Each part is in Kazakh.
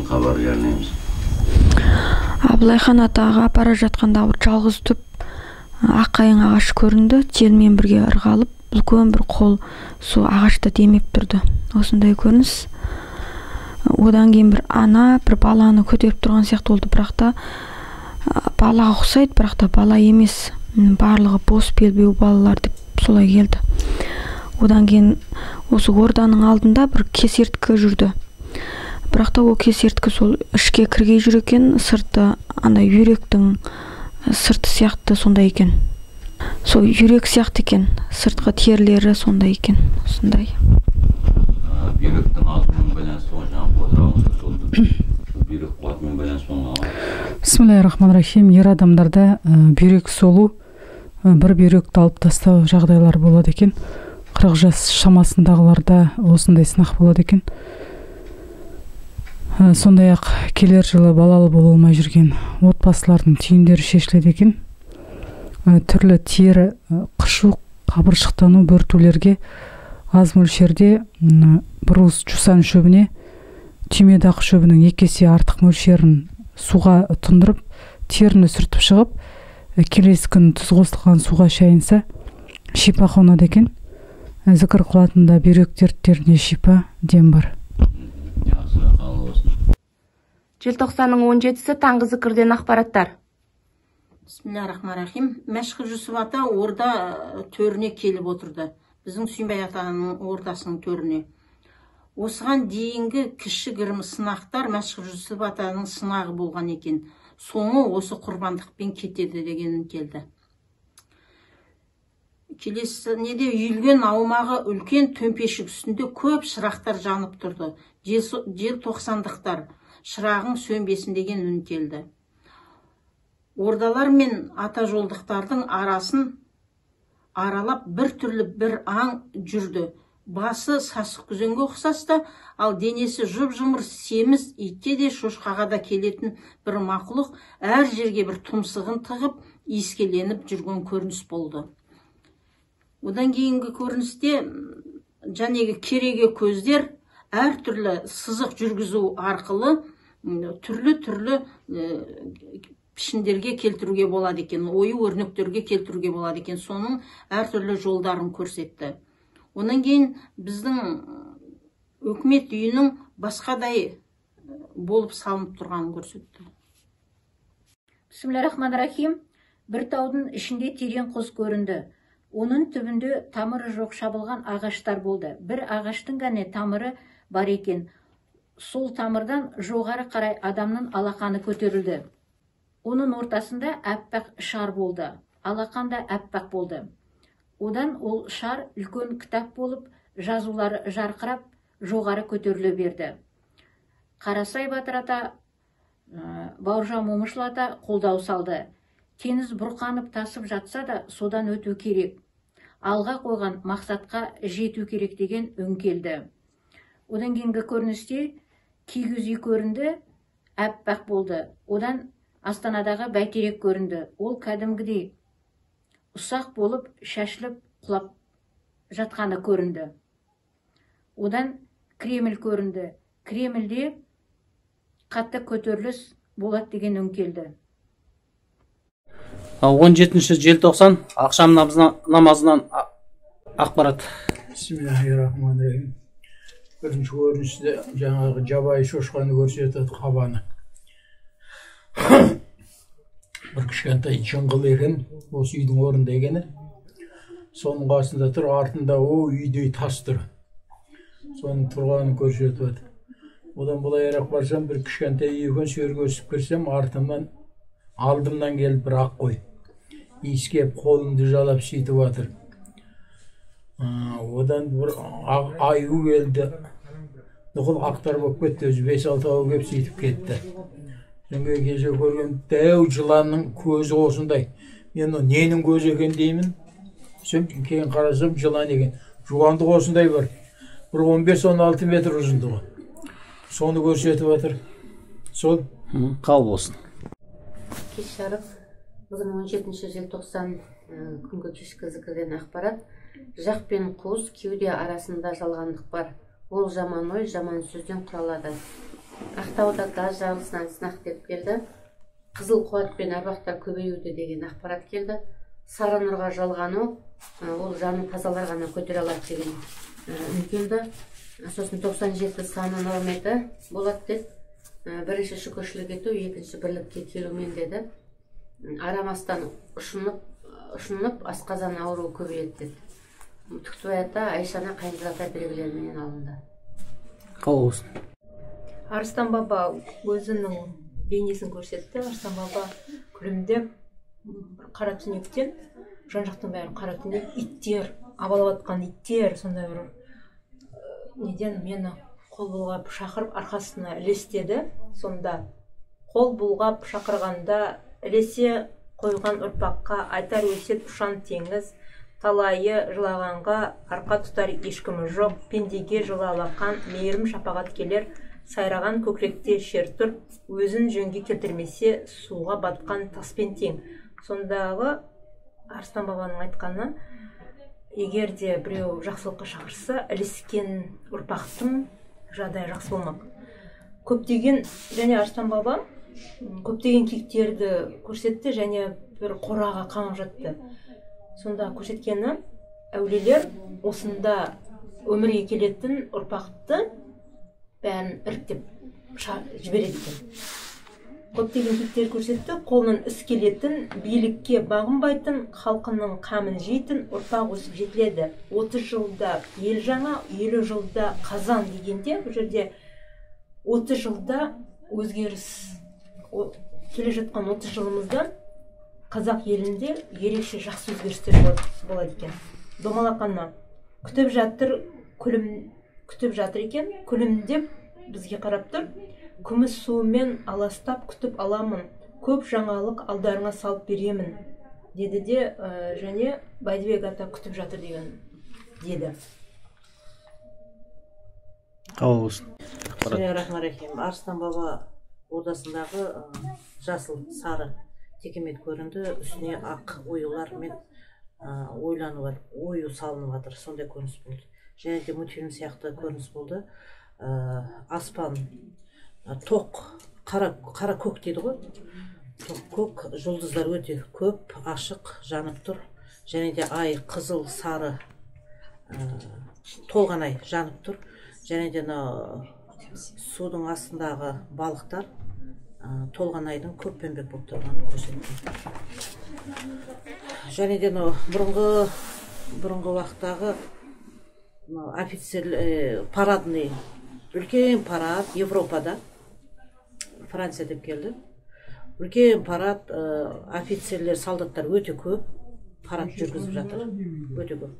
хабар жарнаймыз. Абылайхан атаға бара жатқанда бір жалғыз түп аққайың ағаш көрінді. Желмен бірге ырғалып, үлкен бір қол су ағашта демеп тұрды. Осындай көрініс. Одан кейін бір ана бір баланы көтеріп тұрған сияқты болды, бірақ та балаға ұқсайды, бірақ та бала емес. Барлығы бос белбеу балалар деп солай келді. Одан кейін осы орданың алдында бір кесерткі жүрді. Бірақ та ол кесерткі сол ішке кіргей жүр екен, сырты андай үйректің сырты сияқты сондай екен. Сол үйрек сияқты екен, сыртқы терілері сондай екен, осындай. Бүйректің алтымен байланысты жаңа қодырауыңызды солды. Бүйрек қуатымен байланысты болған. Бисмиллахир-рахманир-рахим. Ер адамдарда бүйрек солу, бір бүйректі алып тастау жағдайлар болады екен. 40 жас шамасындағыларда осындай сынақ болады екен. Сондай-ақ келер жылы балалы бола алмай жүрген отбасылардың түйіндері шешіледі екен. Түрлі тері қышу, қабыршықтану бөртулерге аз мөлшерде бір уыс жусан шөбіне түймедақ шөбінің 2 есе артық мөлшерін суға тұндырып, теріні сүртіп шығып, келесі күн тұз қосылған суға шайынса, шипа қонады екен. Зікір қылатында бүйрек дерттеріне шипа, дем бар. Желтоқсанның 17-сі таңғы зікірден ақпараттар. Бисмиллахир-рахманир-рахим. Мәшһүр Жүсіп ата орда төріне келіп отырды. Біздің Сүйінбай атаның ордасының төріне. Осыған дейінгі кішігірім сынақтар Мәшһүр Жүсіп атаның сынағы болған екен. Соңы осы құрбандықпен кетеді дегенін келді. Келесі неде үйілген аумағы үлкен төмпешік үстінде көп шырақтар жанып тұрды. Желтоқсандықтар шырағың сөнбесін деген үн келді. Ордалар мен ата жолдықтардың арасын аралап бір түрлі бір аң жүрді. Басы сасық күзенге ұқсасты, ал денесі жұп-жұмыр семіз итке де шошқаға да келетін бір мақұлық әр жерге бір тұмсығын тығып, иіскеленіп жүрген көрініс болды. Одан кейінгі көріністе жәнегі кереге көздер әр түрлі сызық жүргізу арқылы түрлі пішіндерге келтіруге болады екен, ою өрнектерге келтіруге болады екен, соның әр түрлі жолдарын көрсетті. Онан кейін біздің өкімет үйінің басқадай болып салынып тұрғанын көрсетті. Бисмиллахир-рахманир-рахим. Бір таудың ішінде терең қос көрінді. Оның түбінде тамыры жоқ шабылған ағаштар болды. Бір ағаштың ғана тамыры бар екен. Сол тамырдан жоғары қарай адамның алақаны көтерілді. Оның ортасында әппақ шар болды. Алақан да әппақ болды. Одан ол шар үлкен кітап болып, жазулары жарқырап, жоғары көтеріле берді. Қарасай Батыр ата, Бауыржан Момышұлы ата қолдау салды. Теңіз бұрқанып тасып жатса да, содан өту керек. Алға қойған мақсатқа жету керек деген үн келді. Одан кейінгі көріністе кигіз үй көрінді, әппақ болды. Одан Астанадағы бәйтерек көрінді. Ол кәдімгідей ұсақ болып, шашылып, құлап жатқаны көрінді. Одан Кремль көрінді. Кремльде қатты көтеріліс болады деген үн келді. 17 желтоқсан ақшам намазынан ақпарат. Бисмиллахир-рахманир-рахим. Бірінші көріністе жаңағы жабайы шошқаны көрсетеді, қабаны. Бір кішкентай жыңғыл екен, осы үйдің орнында екені. Соның қасында тұр, артында үйдей тас тұр. Соның тұрғанын көрсетеді. Одан былайырақ барсам, бір кішкентай екен, сөрге өсіп кірсем, алдымнан келіп бір ақ қой. Иіскеп, қолымды жалап сөйтіп жатыр. Одан бір аю келді. Нұқыл ақтар болып кетті, өзі 5-6 ау кеп сөйтіп кетті. Түнгі кеше көрген дәу жыланның көзі осындай. Мен ненің көзі екен деймін. Кейін қарасам жылан екен. Жуандық осындай бар. Бір 15-16 метр ұзындығы. Соны көрсетіп жатыр. Сол. Қал болсын. Кеш жарық. Бүгін 17 желтоқсан күнгі кешкі зікірден ақпарат. Жақ пен қуыс кеуде арасында жалғандық бар. Ол жаман ой, жаман сөзден құралады. Ақтауда газ жарылысынан сынақ деп келді. Қызыл қуатпен апаттар көбеюде деген ақпарат келді. Сары нұрға жалғану, ол жанын тазалар ғана көтере алады деген үн келді. Сосын 97 саны нұрметі болады деді. Бірінші шүкіршілік ету, екінші бірлікке келумен деді. Арамастан ұшынып, асқазан ауруы көбейеді деді. Түктібай ата Айшана Қайынжыл ата белгілеріменен алынды. Қабыл болсын. Арыстан баба өзінің бейнесін көрсетті. Арыстан баба күлімдеп, қара түнектен, жан жақтың бәрі қара түнек, иттер, абалап атқан иттер, сондай бір неден мені қол бұлғап шақырып арқасына ілестеді. Сонда қол бұлғап шақырғанда ілесе қойған ұрпаққа айтар өсет ұшан теңіз, талайы жылағанға арқа тұтар ешкімі жоқ, пендеге жылы алақан, мейірім шапағат келер, сайраған көкіректе шер тұр, өзін жөнге келтірмесе суға батқан таспен тең. Сондағы Арыстан бабаның айтқаны, егер де біреу жақсылыққа шақырса, ілескен ұрпақтың жағдайы жақсы болмақ. Көптеген, және Арыстан баба көптеген киіктерді көрсетті, және бір қораға қамап жатты. Сонда көрсеткені, әулелер осында өмірге келетін ұрпақты бәрін іріктеп жібереді екен. Көптеген киіктер көрсетті, қолынан іс келетін, билікке бағынбайтын, халқының қамын жейтін ұрпақ өсіп жетіледі. 30 жылда ел жаңа, 50 жылда қазан дегенде, бұл жерде 30 жылда өзгеріс, келе жатқан 30 жылымызда қазақ елінде ерекше жақсы өзгерістер болады екен. Домалақана күтіп жатыр екен, күлімдеп бізге қарап тұр. Күміс суымен аластап күтіп аламын, көп жаңалық алдарыңа салып беремін, деді де, және Байдыбек ата күтіп жатыр деген деді. Қабыл болсын. Бисмиллахиррахманиррахим. Арыстан баба ордасындағы жасыл сары текемет көрінді, үстіне ақ оюлармен ою салынып жатыр, сондай көрініс болды. Және де мультфильм сияқты көрініс болды. Аспан тоқ, қара көк дейді ғой. Көк, жұлдыздар өте көп, ашық, жанып тұр. Және де ай қызыл, сары, толған ай жанып тұр. Және де судың астындағы балықтар толған айдың көппенбек болып тұрғанын көрсетті. Және де бұрынғы уақыттағы офицер парадный, үлкен парад Европада, Франция деп келді. Үлкен парад, офицерлер, солдаттар өте көп, парад жүргізіп жатыр, өте көп.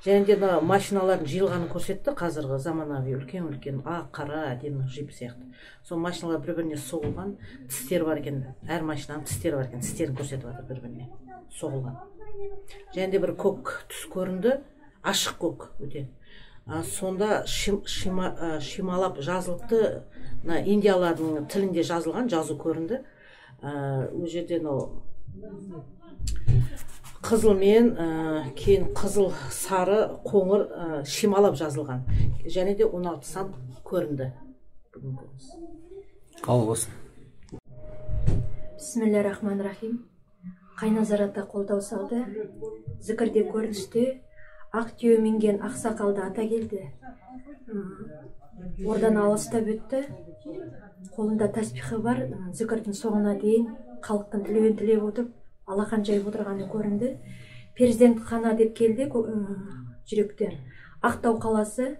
Және де машиналардың жиылғанын көрсетті, қазіргі заманауи үлкен-үлкен ақ, қара, әдемі жип сияқты. Сол машиналар бір-біріне соғылған, тістер бар екен, әр машинаның тістері бар екен, тістерін көрсетіп жатыр бір-біріне соғылған. Және де бір көк түс көрінді, ашық көк өте. Сонда шималап жазылыпты, индиялардың тілінде жазылған жазу көрінді. Ол жерде қызылмен, кейін қызыл, сары, қоңыр шималап жазылған. Және де 16 сан көрінді. Қабыл болсын. Бисмиллахиррахманиррахим. Қайназар ата қолдау салды. Зікірде көріністе ақ түйе мінген ақсақалды ата келді. Ордан алыстап өтті. Қолында таспихы бар. Зікірдің соңына дейін халықтың тілеуін тілеп отырып, алақан жайып отырғаны көрінді. Перзент қана деп келді жүректен. Ақтау қаласы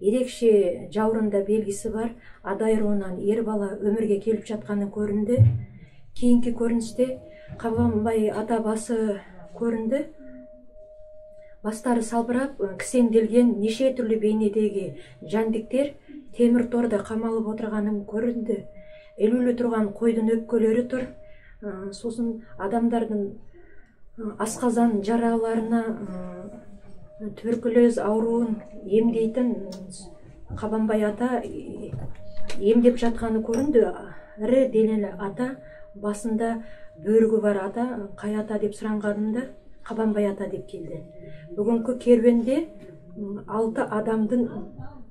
ерекше жаурында белгісі бар. Адай руынан ер бала өмірге келіп жатқаны көрінді. Кейінгі көріністе Қабанбай ата басы көрінді. Бастары салбырап, кісенделген неше түрлі бейнедегі жандіктер темір торда қамалып отырғаным көрінді. Ілулі тұрған қойдың өпкөлері тұр. Сосын адамдардың асқазан жараларына туберкулез ауруын емдейтін Қабанбай ата емдеп жатқаны көрінді. Ірі денелі ата, басында бөрігі бар ата, қай ата деп сұрағанымда Қабанбай ата деп келді. Бүгінгі керуенде 6 адамдың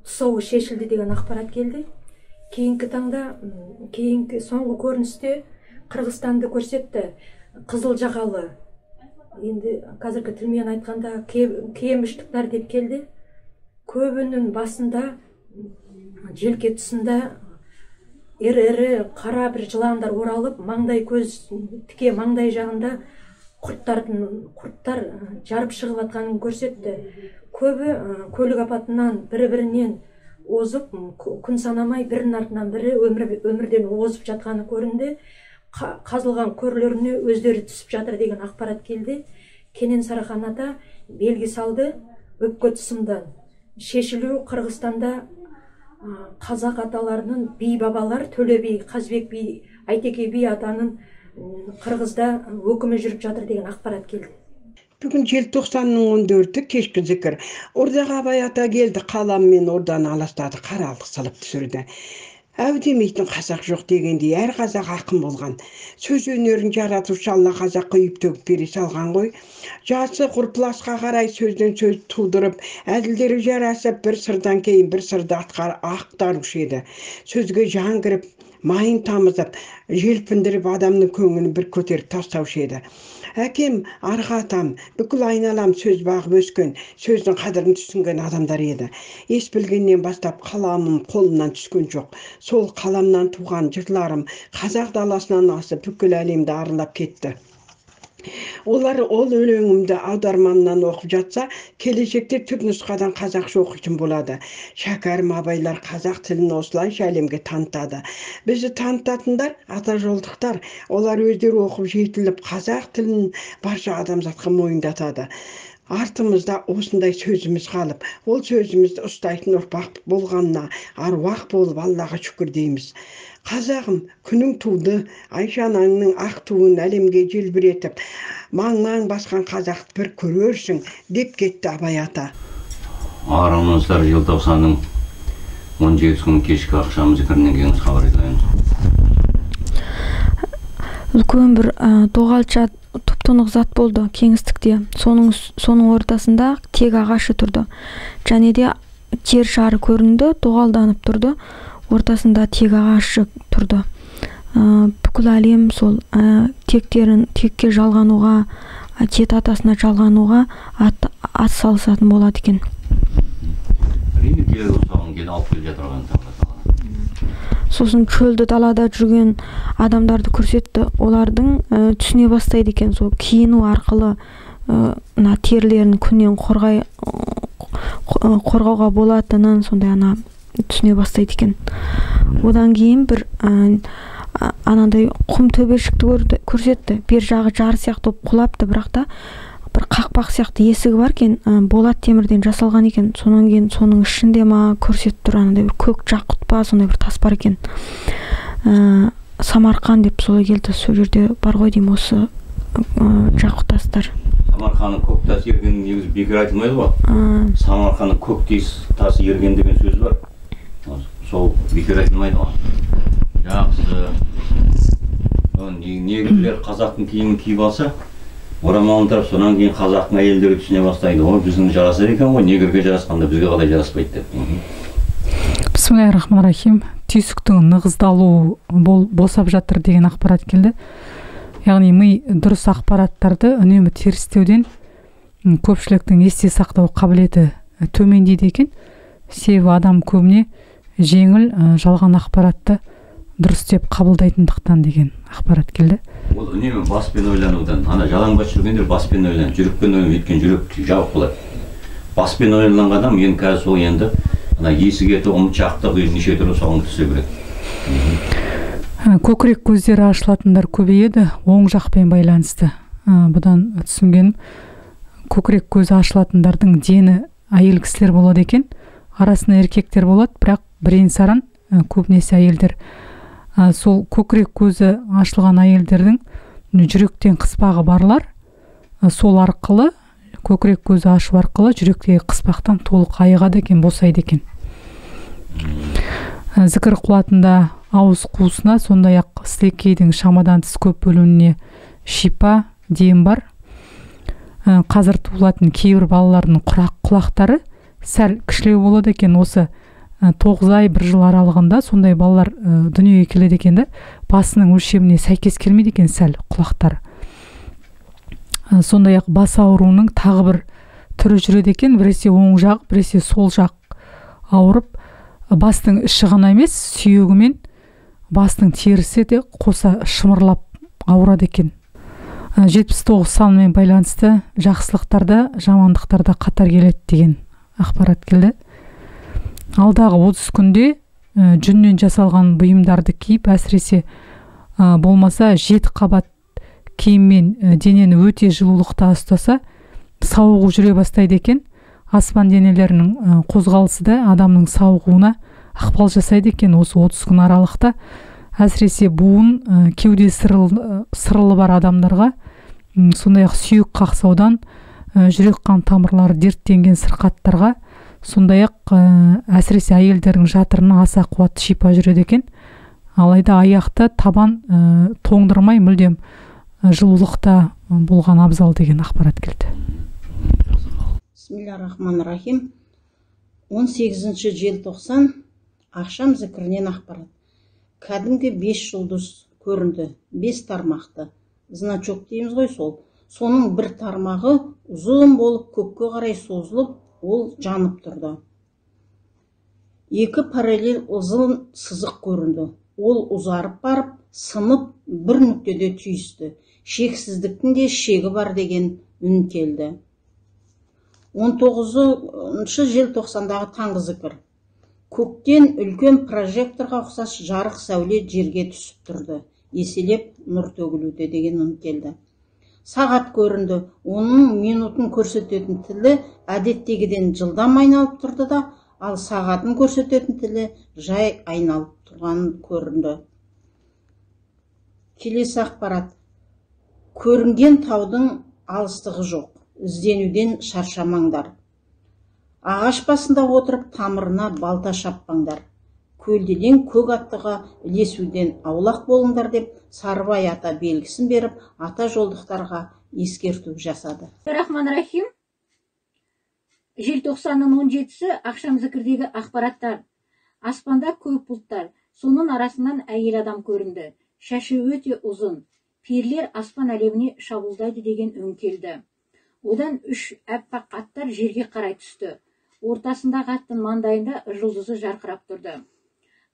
тұсауы шешілді деген ақпарат келді. кейінгі таңда кейінгі соңғы көріністе Қырғызстанды көрсетті. Қызыл жағалы, енді қазіргі тілмен айтқанда кеміштіктер деп келді. Көбінің басында желке тұсында ірі қара бір жыландар оралып, маңдай көз тіке маңдай жағында құрттар жарып шығып жатқанын көрсетті. Көбі көлік апатынан бірі-бірінен озып, күн санамай бірінің артынан бірі өмірден озып жатқаны көрінді. Қазылған көрлеріне өздері түсіп жатыр деген ақпарат келді. Кенен Сараханада белгі салды, өпке тұсымдан шешілу. Қырғызстанда қазақ аталарының би бабалар, Төле би, Қазбек би, Айтеке би атаның Қырғызда өкімі жүріп жатыр деген ақпарат келді. Бүгін желтоқсанның 14-і кешкі зікір. Ордаға Абай ата келді, қаламмен орданы аластады, қаралық салып түсірді. Әу демейтін қазақ жоқ дегендей, әр қазақ ақын болған. Сөз өнерін жаратушы Алла қазақ құйып төгіп бере салған ғой. Жасы құрпыласқа қарай сөзден сөз тудырып, әділдері жарасып, бір сырдан кейін бір сырды ақтарушы еді. Сөзге жан кіріп, майын тамызып, желпіндіріп адамның көңілін бір көтеріп тастаушы еді. Әкем, арғы атам, бүкіл айналам сөз бағып өскен, сөздің қадірін түсінген адамдар еді. Ес білгеннен бастап қаламым қолымнан түскен жоқ. Сол қаламнан туған жырларым қазақ даласынан асып бүкіл әлемді аралап кетті. Олар ол өлеңімді аударманнан оқып жатса, келешекте түпнұсқадан қазақша оқитын болады. Шәкәрім абайлар қазақ тілін осылайша әлемге танытады. Бізді танытатындар ата жолдықтар, олар өздері оқып жетіліп қазақ тілін барша адамзатқа мойындатады. Артымызда осындай сөзіміз қалып, ол сөзімізді ұстайтын ұрпақ болғанына аруақ болып Аллаға шүкір дейміз. Қазағым, күнің туды, Айшанаңның ақ туын әлемге желбіретіп, маң-маң басқан қазақты бір көрерсің, деп кетті Абай ата. Армысыздар, желтоқсанның 17 күн кешкі ақшам зікірінен кеңіз хабар етілеміз. Үлкен бір доғалша тұп-тұнық зат болды кеңістікте. Соның ортасында тек ағашы тұрды. Және де тер шары көрінді, доғалданып тұрды. Ортасында тек ағашы тұрды. Бүкіл әлем сол текке жалғануға, тет атасына жалғануға ат салысатын болады екен. Сосын чөлді далада жүрген адамдарды көрсетті. Олардың түсіне бастайды екен. Сол киіну арқылы терілерін күннен қорғауға болатынын сондай түсіне бастайды екен. Одан кейін бір анандай құм төбешікті көрсетті. Бер жағы жар сияқты құлапты, бірақ та бір қақпақ сияқты есігі бар екен, болат темірден жасалған екен. Сонан кейін соның ішінде көрсетіп тұр, анандай бір көк жақұт па, сондай бір тас бар екен. Самарқан деп солай келді. Сол жерде бар ғой деймін осы жақұт тастар. Самарқанның көк тасы ерген негізі бекер айтылмайды ғой. Самарқанның көк тасы ерген деген сөз бар. Сол бекер айтылмайды ғой. Жақсы. Негізілер қазақтың киімін киіп алса, орамалын тарап, сонан кейін қазақтың әйелдері түсіне бастайды. Ол біздің жарасар екен ғой, негрге жарасқанда бізге қалай жараспайды деп. Бисмиллахиррахманиррахим. Түйсіктің нығыздалуы босап жатыр деген ақпарат келді. Яғни ми дұрыс ақпараттарды үнемі терістеуден көпшіліктің есте сақтау қабілеті төмендейді екен. Себебі адам көбіне жеңіл жалған ақпаратты дұрыс деп қабылдайтындықтан деген ақпарат келді. Ол үнемі баспен ойланудан, жалаңбас жүргендер баспен ойланып, жүрекпен ойланып, өйткені жүрек жауып қалады. Баспен ойланған адам енді қазір сол енді есігі ұмытшақтық неше түрлі соған түсе береді. Көкірек көздері ашылатындар көбейеді, оң жақпен байланысты. Бұдан түсінгенім, көкірек көзі ашылатындардың дені әйел кісілер болады екен, арасында еркектер болады, бірақ бірен-саран көбінесе әйелдер. Сол көкірек көзі ашылған әйелдердің жүректен қыспағы барлар, сол арқылы, көкірек көзі ашу арқылы жүректегі қыспақтан толық айығады екен, босайды екен. Зікір қуатында ауыз қуысына, сондай ақ сілекейдің шамадан тыс көп бөлуіне шипа дем бар. Қазір туылатын кейбір балалардың құлақтары сәл кішілеу болады екен. Осы 9 ай 1 жыл аралығында сондай балалар дүниеге келеді екен да, басының өлшеміне сәйкес келмейді екен сәл құлақтар. Сондай ақ бас ауруының тағы бір түрі жүреді екен, біресе оң жақ, біресе сол жақ ауырып, бастың іші ғана емес, сүйегі мен бастың терісі де қоса шымырлап ауырады екен. 79 санымен байланысты жақсылықтарда, жамандықтарда қатар келеді деген ақпарат келді. Алдағы 30 күнде жүннен жасалған бұйымдарды киіп, әсіресе болмаса 7 қабат киіммен денені өте жылулықта ұстаса, сауығу жүре бастайды екен. Аспан денелерінің қозғалысы да адамның сауығуына ықпал жасайды екен осы 30 күн аралықта. Әсіресе буын, кеуде сырылы бар адамдарға, сондай ақ сүйек қақсаудан, жүрек қан тамырлары дерттенген сырқаттарға, сондай ақ әсіресе әйелдердің жатырына аса қуатты шипа жүреді екен. Алайда аяқта табан тоңдырмай мүлдем жылулықта болған абзал деген ақпарат келді. Бисмиллахир-рахманир-рахим. 18 желтоқсан ақшам зікірінен ақпарат. Кәдімгі 5 жұлдыз көрінді, 5 тармақты. Значок дейміз ғой сол. Соның бір тармағы ұзын болып көкке қарай созылып, ол жанып тұрды. 2 параллель ұзын сызық көрінді. Ол ұзарып барып, сынып бір нүктеде түйісті. Шексіздіктің де шегі бар деген үн келді. 19 желтоқсандағы таңғы зікір. Көктен үлкен прожекторға ұқсас жарық сәуле жерге түсіп тұрды. Еселеп нұр төгілуде деген үн келді. Сағат көрінді. Оның минутын көрсететін тілі әдеттегіден жылдам айналып тұрды да, ал сағатын көрсететін тілі жай айналып тұрған көрінді. Келесі ақпарат. Көрінген таудың алыстығы жоқ. Ізденуден шаршамаңдар. Ағаш басында отырып тамырына балта шаппаңдар. Көлдеден көк аттыға ілесуден аулақ болыңдар деп Сарыбай ата белгісін беріп, ата жолдықтарға ескерту жасады. Рахман-рахим. Желтоқсанның 17-сі ақшам зікірдегі ақпараттар. Аспанда көп бұлттар, соның арасынан әйел адам көрінді. Шашы өте ұзын. Перілер аспан әлеміне шабуылдайды деген үн келді. Одан 3 әппақ аттар жерге қарай түсті. Ортасындағы аттың маңдайында жұлдызы жарқырап тұрды.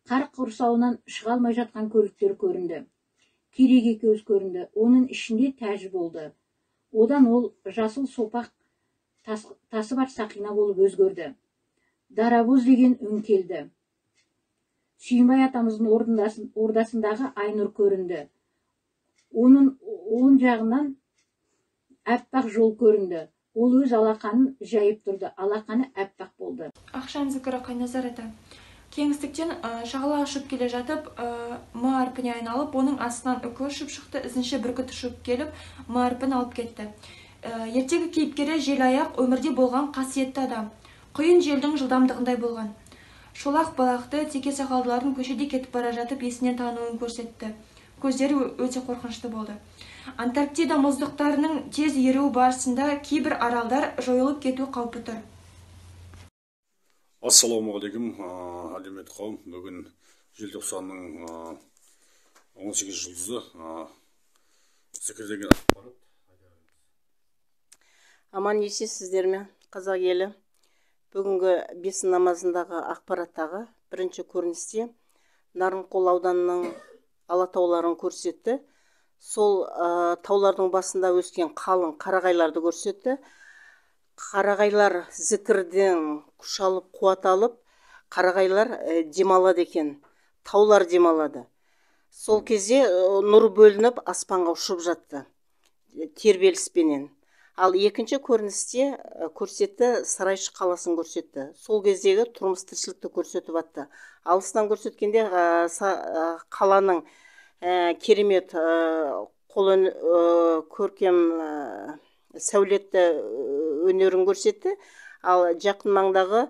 Қар құрсауынан шыға алмай жатқан көліктер көрінді. Кереге көз көрінді. Оның ішінде тәж болды. Одан ол жасыл сопақ тасы бар сақина болып өзгерді. Дарабоз деген үн келді. Сүйінбай атамыздың ордасындағы Айнұр көрінді. Оның оң жағынан әппақ жол көрінді. Ол өз алақанын жайып тұрды. Алақаны әппақ болды. Ақшам зікірі Қайназар ата. Кеңістіктен шағала ұшып келе жатып, М әрпіне айналып, оның астынан үкі ұшып шықты, ізінше бүркіт ұшып келіп, М әрпін алып кетті. Ертегі кейіпкері желаяқ өмірде болған қасиетті адам. Құйын желдің жылдамдығындай болған. Шолақ балақты теке сақалдылардың көшеде кетіп бара жатып есінен тануын көрсетті. Көздері өте қорқынышты болды. Антарктида мұздықтарының тез еруі барысында кейбір аралдар жойылып кету қаупі тұр. Ассалаумағалейкум, әлемет қауым. Бүгін желтоқсанның 18 жұлдызы зікірдегі ақпарат. Аман есесіздер ме, қазақ елі? Бүгінгі бесін намазындағы ақпараттағы бірінші көріністе Нарынқол ауданының алатауларын көрсетті. Сол таулардың басында өскен қалың қарағайларды көрсетті. Қарағайлар зікірден күш алып, қуат алып, қарағайлар демалады екен. Таулар демалады. Сол кезде нұр бөлініп аспанға ұшып жатты. Тербеліспенен. Ал екінші көріністе көрсетті, Сарайшық қаласын көрсетті. Сол кездегі тұрмыс тіршілікті көрсетіп атты. Алыстан көрсеткенде қаланың керемет көркем сәулетті өнерін көрсетті. Ал жақын маңдағы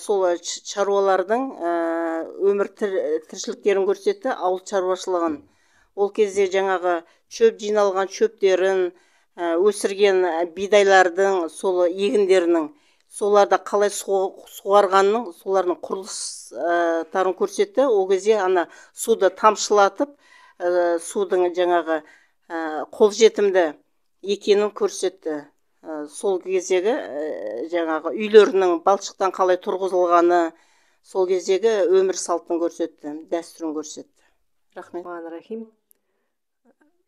сол шаруалардың өмір тіршіліктерін көрсетті, ауыл шаруашылығын. Ол кезде жаңағы шөп жиналған шөптерін, өсірген бидайлардың сол егіндерінің соларда қалай суарғанның, солардың құрылыстарын көрсетті. Ол кезде ана суды тамшылатып, судың жаңағы қолжетімді екенін көрсетті. Сол кездегі жаңағы үйлерінің балшықтан қалай тұрғызылғаны, сол кездегі өмір салтын көрсетті, дәстүрін көрсетті. Рахмет. Рахим.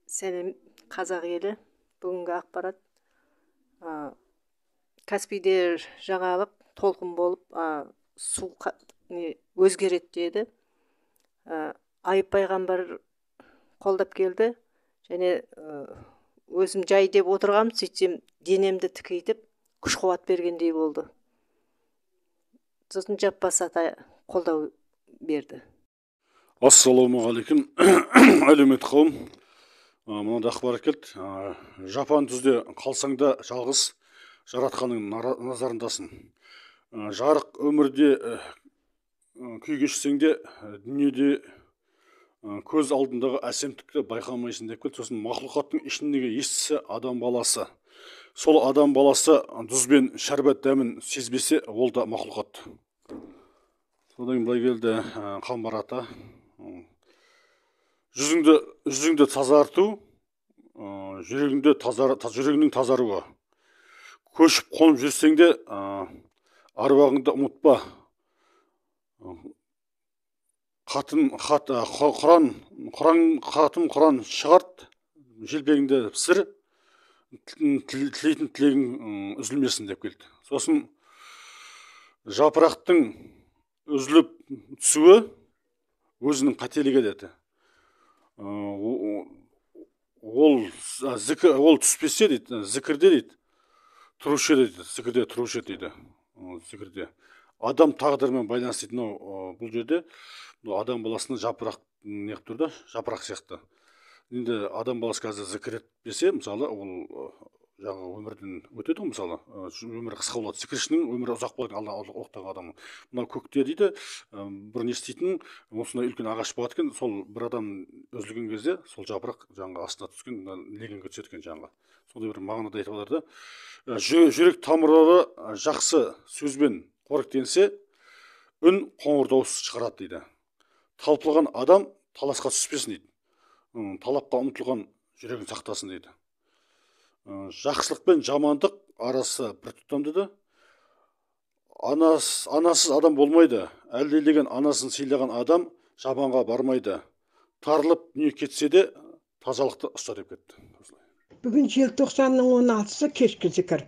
Сәлем қазақ елі. Бүгінгі ақпарат Каспийде жаңалық толқын болып, су өзгереді деді. Айып пайғамбар қолдап келді. Және өзім жай деп отырғам, сөйтсем денемді тікейтіп, күш қуат бергендей болды. Сосын Жаппас ата қолдау берді. Ассалаумағалейкум, әлеумет қауым. Мынада ақпарат келді. Жапан түзде қалсаңда жалғыз, жаратқанның назарындасың. Жарық өмірде күй кешсең де, дүниеде көз алдындағы әсемдікті байқамайсың деп келді. Сосын мақлұқаттың ішіндегі естісі адам баласы. Сол адам баласы тұз бен шәрбат дәмін сезбесе, ол да мақлұқат. Содан былай келді Қамбар ата. Жүзіңді тазарту, жүрегіңнің тазаруы. Көшіп қонып жүрсең де, аруағыңды ұмытпа. Құран шығарт, желбегіңді пісір, тілейтін тілегің үзілмесін деп келді. Сосын жапырақтың үзіліп түсуі өзінің қателігі деді. Ол түспесе дейді, зікірде дейді, тұрушы дейді, зікірде тұрушы дейді. Зікірде адам тағдырымен байланысты дейді. Бұл жерде адам баласының жапырақ неғып тұрды, жапырақ сияқты. Енді адам баласы қазір зікір етпесе, мысалы, ол жаңа өмірден өтеді ғой, мысалы, өмірі қысқа болады. Зікіршінің өмірі ұзақ болады, Алла ұлықтаған адамның. Мына көкте дейді, бір не істейтін, осындай үлкен ағаш болады екен, сол бір адам үзілген кезде, сол жапырақ жаңа астына түскен, легенге түседі екен жаңа. Сондай бір мағынада айтып жатыр да. Жүрек тамырлары жақсы сөзбен қоректенсе, үн қоңыр дауыс шығарады дейді. Талпылған адам таласқа түспесін дейді. Талапқа ұмтылған жүрегін сақтасын дейді. Жақсылық пен жамандық арасы бір тұтам деді. Анасыз адам болмайды. Әлдилеген анасын сыйлаған адам жаманға бармайды. Тарылып дүние кетсе де тазалықты ұста деп кетті. Бүгін желтоқсанның 16-сы кешкі зікір.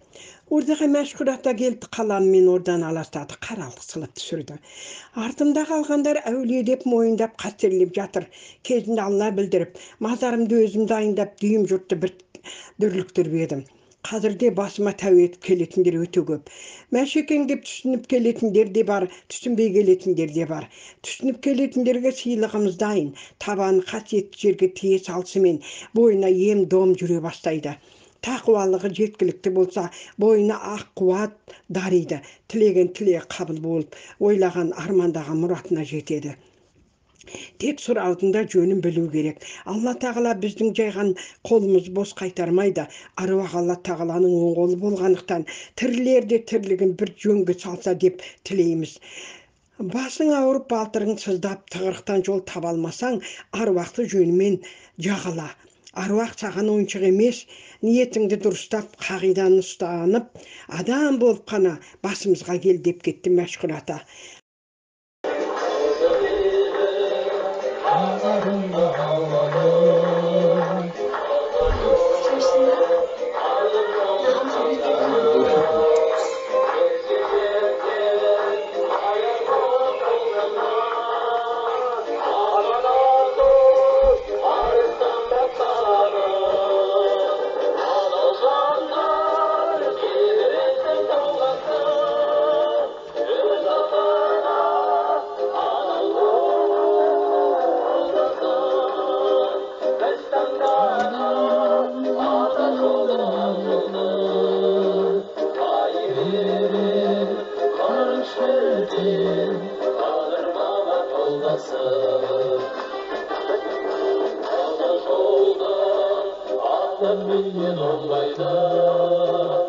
Ордаға мәшһүр ата келді, қаламмен ордан аластады, қаралық сылып түсірді. Артымда қалғандар әулие деп мойындап қастерлеп жатыр. Кезінде Алла білдіріп, мазарымды өзім дайындап, дүйім жұртты бір дүрліктіріп едім. Қазірде басыма тәу етіп келетіндер өте көп. Мәшекең деп түсініп келетіндер де бар, түсінбей келетіндер де бар. Түсініп келетіндерге сыйлығымыз дайын, табаны қасиетті жерге тие салысымен бойына ем дом жүре бастайды. Тақуалығы жеткілікті болса, бойына ақ қуат дариды. Тілеген тілегі қабыл болып, ойлаған армандаған мұратына жетеді. Тек сұр алдында жөнін білу керек. Алла тағала біздің жайған қолымыз бос қайтармайды. Аруақ Алла тағаланың оң қолы болғандықтан тірілер де тірлігін бір жөнге салса деп тілейміз. Басың ауырып, балтырың сыздап, тығырықтан жол таба алмасаң, аруақты жөнімен жағала. Аруақ саған ойыншық емес, ниетіңді дұрыстап, қағиданы ұстанып, адам болып қана басымызға кел деп кетті мәшһүр ата. Adam bilmeyen olmaydı.